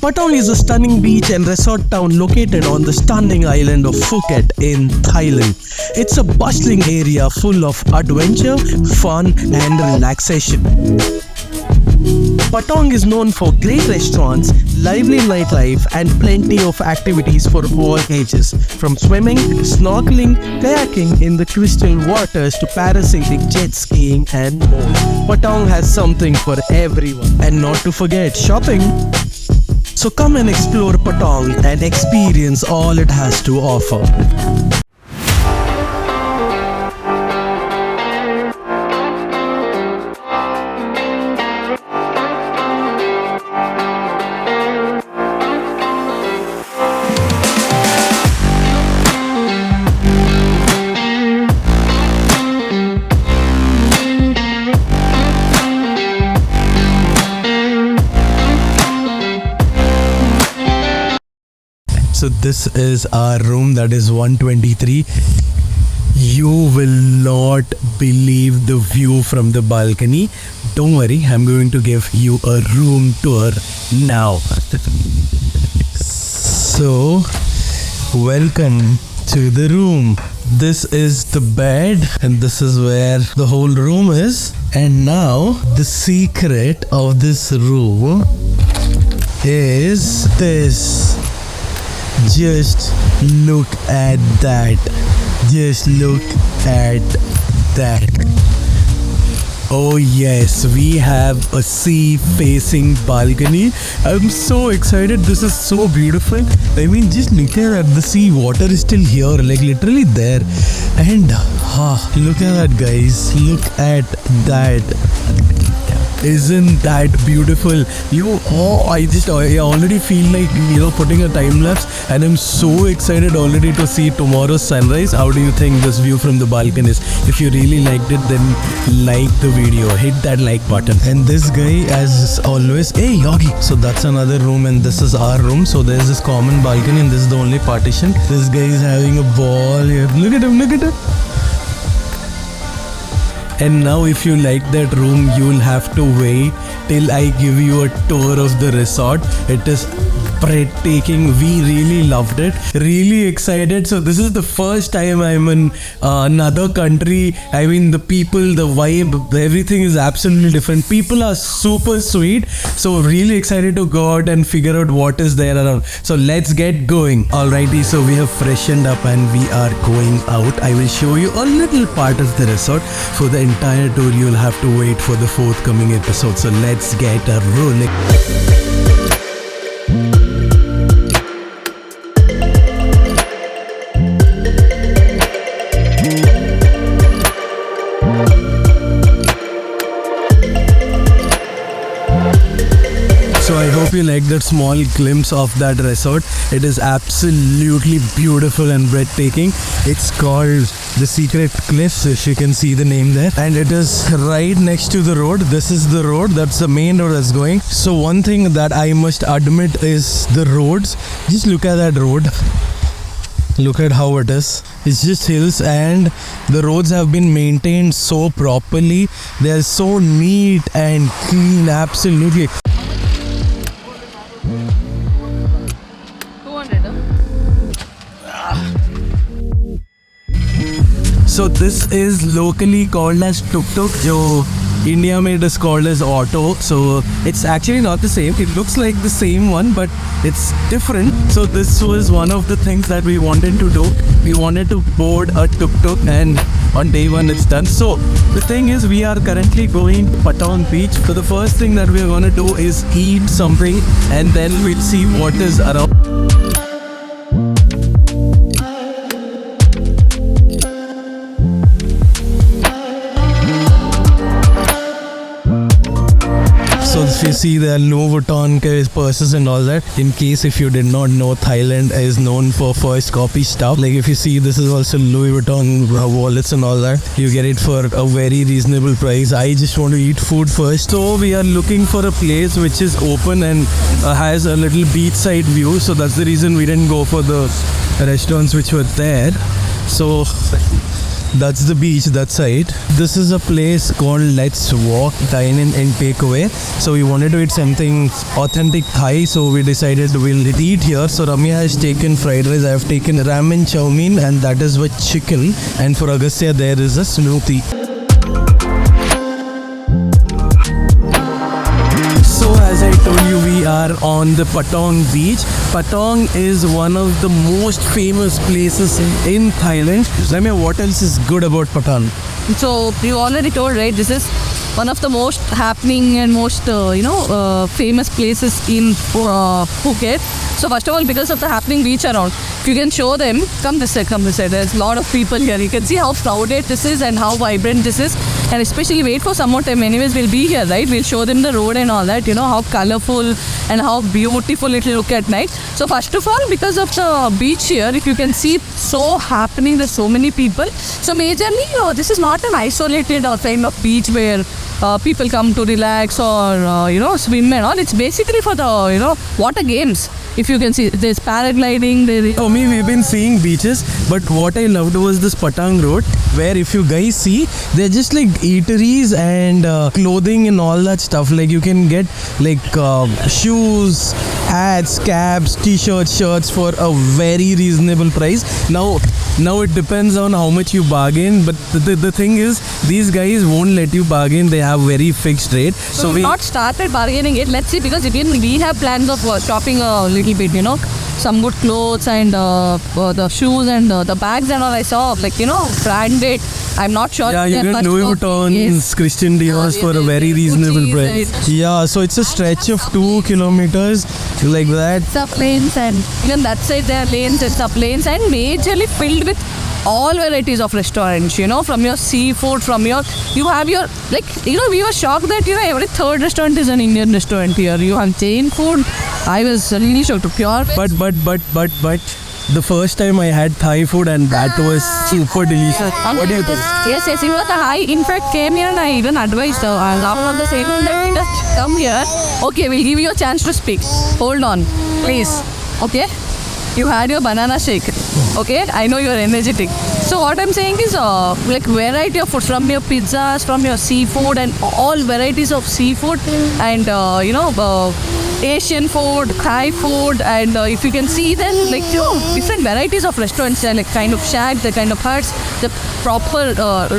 Patong is a stunning beach and resort town located on the stunning island of Phuket in Thailand. It's a bustling area full of adventure, fun and relaxation. Patong is known for great restaurants, lively nightlife and plenty of activities for all ages. From swimming, snorkeling, kayaking in the crystal waters to parasailing, jet skiing and more. Patong has something for everyone. And not to forget shopping. So come and explore Patong and experience all it has to offer. So this is our room, that is 123. You will not believe the view from the balcony. Don't worry, I'm going to give you a room tour now. So, welcome to the room. This is the bed and this is where the whole room is. And now, the secret of this room is this. Just look at that. Just look at that. Oh yes, we have a sea facing balcony. I'm so excited. This is so beautiful. I mean, just look at the sea. Water is still here, like literally there. And look at that, guys. Look at that. Isn't that beautiful? I already feel like, putting a time lapse, and I'm so excited already to see tomorrow's sunrise. How do you think this view from the balcony is? If you really liked it, then like the video, hit that like button. And this guy, as always, hey Yogi. So that's another room and this is our room. So there's this common balcony and this is the only partition. This guy is having a ball here. Look at him, look at him. And now if you like that room, you will have to wait till I give you a tour of the resort. It is breathtaking. We really loved it. Really excited. So this is the first time I'm in another country. I mean, the people, the vibe, everything is absolutely different. People are super sweet. So really excited to go out and figure out what is there around. So let's get going. Alrighty, so we have freshened up and we are going out. I will show you a little part of the resort. For the entire tour, you'll have to wait for the forthcoming episode. So let's get rolling. So I hope you like that small glimpse of that resort. It is absolutely beautiful and breathtaking. It's called the Secret Cliffs, if you can see the name there. And it is right next to the road. This is the road. That's the main road that's going. So one thing that I must admit is the roads. Just look at that road. Look at how it is. It's just hills and the roads have been maintained so properly. They are so neat and clean. Absolutely. So this is locally called as tuk-tuk, jo India made is called as auto. So it's actually not the same. It looks like the same one, but it's different. So this was one of the things that we wanted to do. We wanted to board a tuk-tuk and on day one it's done. So the thing is, we are currently going to Patong beach. So the first thing that we're going to do is eat something and then we'll see what is around. So if you see there are Louis Vuitton purses and all that. In case if you did not know, Thailand is known for first copy stuff. Like if you see, this is also Louis Vuitton wallets and all that. You get it for a very reasonable price. I just want to eat food first. So we are looking for a place which is open and has a little beachside view. So that's the reason we didn't go for the restaurants which were there. So That's the beach, that side. This is a place called Let's Walk, Dine In and Takeaway. So we wanted to eat something authentic Thai, so we decided we'll eat here. So Ramya has taken fried rice, I have taken ramen chow mein, and that is with chicken. And for Agastya, there is a smoothie. So as I told you, we are on the Patong beach. Patong is one of the most famous places in Thailand. Ramya, what else is good about Patong? So you already told, right? This is one of the most happening and most famous places in Phuket. So first of all, because of the happening beach around, if you can show them, come this side. There's a lot of people here. You can see how crowded this is and how vibrant this is. And especially wait for some more time. Anyways, we'll be here, right? We'll show them the road and all that. You know how colorful and how beautiful it will look at night. So first of all, because of the beach here, if you can see, so happening. There's so many people. So majorly, this is not an isolated kind of beach where people come to relax or swim and all. It's basically for the water games. If you can see, there's paragliding. We've been seeing beaches, but what I loved was this Patong Road, where if you guys see, they're just like eateries and clothing and all that stuff. Like you can get like shoes, hats, caps, t-shirts, shirts for a very reasonable price. Now it depends on how much you bargain, but the thing is, these guys won't let you bargain. They have very fixed rate. So we've not started bargaining it. Let's see, because again we have plans of shopping a little bit, some good clothes and the shoes and the bags and all. I saw branded. I'm not sure. Yeah, you get Louis Vuitton, yes. Christian Dior's for a very reasonable price. Right. Yeah, so it's a stretch of 2 kilometers like that. Sub lanes, and even that side there are lanes and sub lanes, and majorly filled with all varieties of restaurants, from your seafood, you have your, we were shocked that, every third restaurant is an Indian restaurant here. You have Jain food. I was really shocked to pure. But, the first time I had Thai food, and that was super delicious. What do you think? Yes, I in fact came here and I even advised after the same that just come here. Okay, we'll give you a chance to speak. Hold on, please. Okay? You had your banana shake. Okay? I know you're energetic. So what I'm saying is variety of food, from your pizzas, from your seafood, and all varieties of seafood, and Asian food, Thai food, and if you can see then different varieties of restaurants, like kind of shacks, the kind of huts, the proper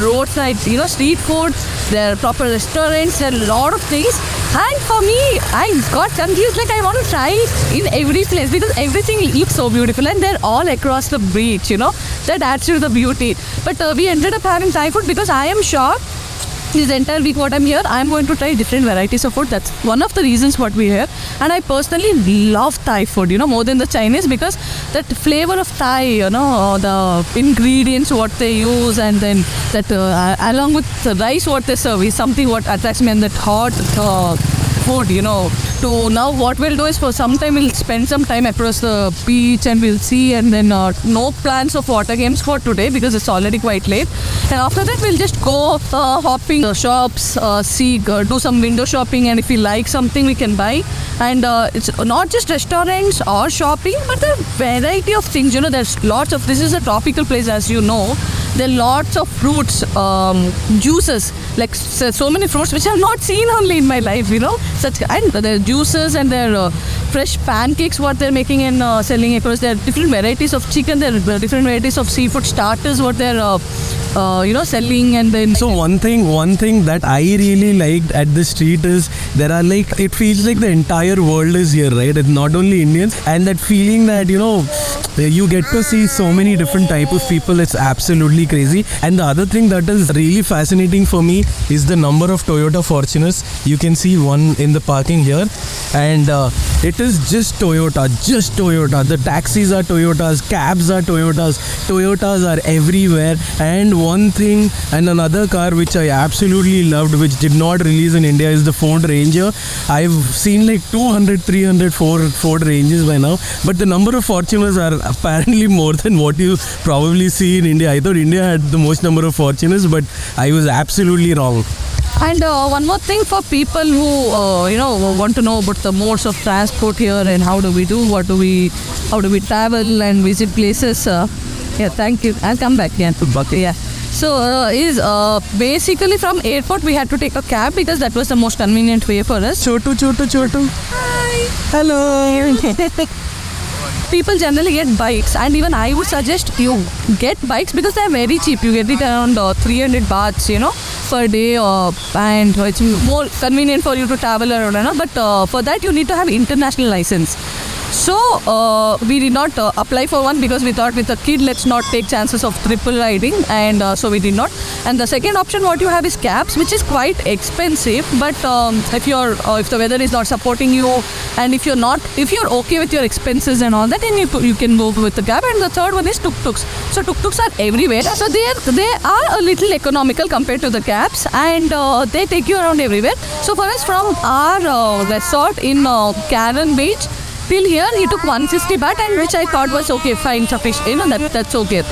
roadside street food, there are proper restaurants, there are a lot of things. And for me, I got confused, I want to try in every place because everything looks so beautiful and they're all across the beach, that adds to the beauty. But we ended up having Thai food because I am sure this entire week what I'm here, I'm going to try different varieties of food. That's one of the reasons what we're here. And I personally love Thai food, more than the Chinese, because that flavor of Thai, the ingredients, what they use, and then that along with the rice what they serve is something what attracts me, and that hot food, To now what we'll do is for some time we'll spend some time across the beach and we'll see, and then no plans of water games for today because it's already quite late. And after that we'll just go hopping the shops, do some window shopping, and if we like something we can buy. And it's not just restaurants or shopping, but a variety of things. There's lots of, this is a tropical place, as you know. There are lots of fruits, juices, like so many fruits which I've not seen only in my life, and there are juices and there are fresh pancakes what they're making and selling across. There are different varieties of chicken, there are different varieties of seafood starters what they're selling. And then so one thing that I really liked at the street is there are it feels like the entire world is here, right? It's not only Indians, and that feeling that you get to see so many different type of people. It's absolutely crazy. And the other thing that is really fascinating for me is the number of Toyota Fortuners. You can see one in the parking here, and it is just Toyota. The taxis are Toyotas, cabs are Toyotas are everywhere. And one thing, and another car which I absolutely loved, which did not release in India, is the Ford Ranger. I've seen 200, 300 Ford Rangers by now, but the number of Fortuners are apparently more than what you probably see in India. I thought India had the most number of Fortuners, but I was absolutely wrong. And one more thing for people who want to know about the modes of transport here and how do we travel and visit places. Yeah, thank you. I'll come back. Yeah. So is basically from airport we had to take a cab because that was the most convenient way for us. Chotu. Hi. Hello. People generally get bikes, and even I would suggest you get bikes because they are very cheap. You get it around 300 bahts, per day, and it's more convenient for you to travel around. But for that you need to have international license. So we did not apply for one because we thought with a kid let's not take chances of triple riding, and so we did not. And the second option what you have is cabs, which is quite expensive, but if the weather is not supporting you, and if you're okay with your expenses and all that, then you can go with the cab. And the third one is tuk-tuks. So tuk-tuks are everywhere, so they are a little economical compared to the cabs, and they take you around everywhere. So for us, from our resort in Karen Beach till here, he took 150 baht, and which I thought was okay, fine, sufficient. That's okay.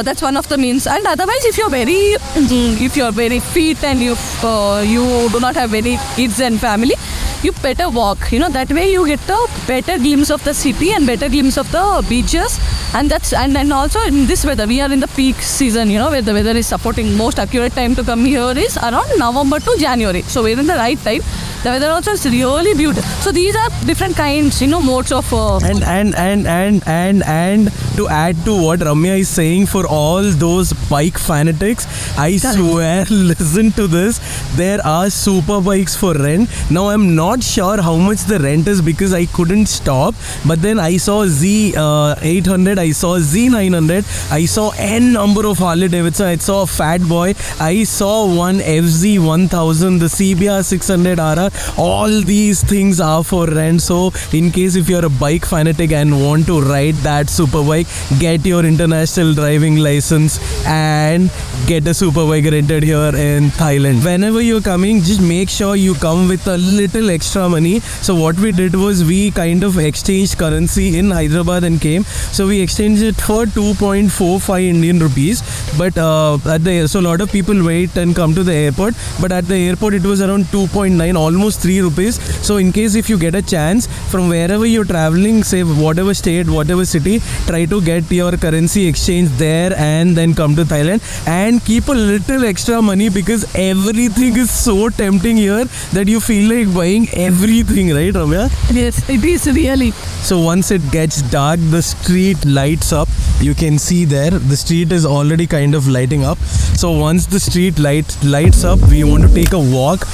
That's one of the means. And otherwise, if you're very fit and you do not have any kids and family, you better walk. That way you get a better glimpse of the city and better glimpse of the beaches. And then also in this weather, we are in the peak season, where the weather is supporting. Most accurate time to come here is around November to January. So we're in the right time. The weather also is really beautiful. So these are different kinds, modes of. And to add to what Ramya is saying, for all those bike fanatics, I swear, listen to this. There are super bikes for rent. Now I'm not sure how much the rent is because I couldn't stop. But then I saw Z800, I saw Z900, I saw N number of Harley Davidson. I saw a Fat Boy. I saw one FZ1000, the CBR 600RR. All these things are for rent. So in case if you're a bike fanatic and want to ride that super bike, get your international driving license and get a super bike rented here in Thailand. Whenever you're coming, just make sure you come with a little extra money. So what we did was we kind of exchanged currency in Hyderabad and came. So we exchanged it for 2.45 Indian rupees. But so a lot of people wait and come to the airport. But at the airport it was around 2.9, almost 3 rupees. So in case if you get a chance from wherever you're traveling, say whatever state, whatever city, try to get your currency exchange there and then come to Thailand, and keep a little extra money because everything is so tempting here that you feel like buying everything, right, Ramya? Yes, it is really. So once it gets dark, the street lights up. You can see there, the street is already kind of lighting up. So once the street lights up, we want to take a walk.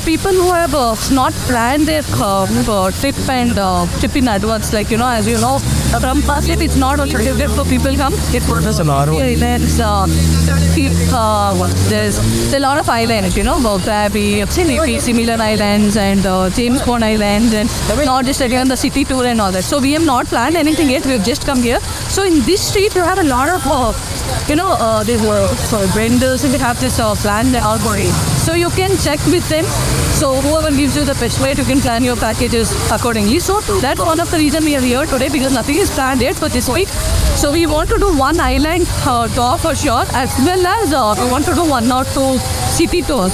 People who have not planned their trip and trip in advance, like as you know, from past trip it's not only trip for people come. It's there's a lot of islands, Krabi, similar islands, and James Bond Islands, and not just again the city tour and all that. So we have not planned anything yet. We've just come here. So in this street you have a lot of these vendors, and they have this planned algorithm. So you can check with them. So whoever gives you the best rate, you can plan your packages accordingly. So that's one of the reasons we are here today, because nothing is planned yet for this week. So we want to do one island tour for sure, as well as we want to do 1 or 2 city tours.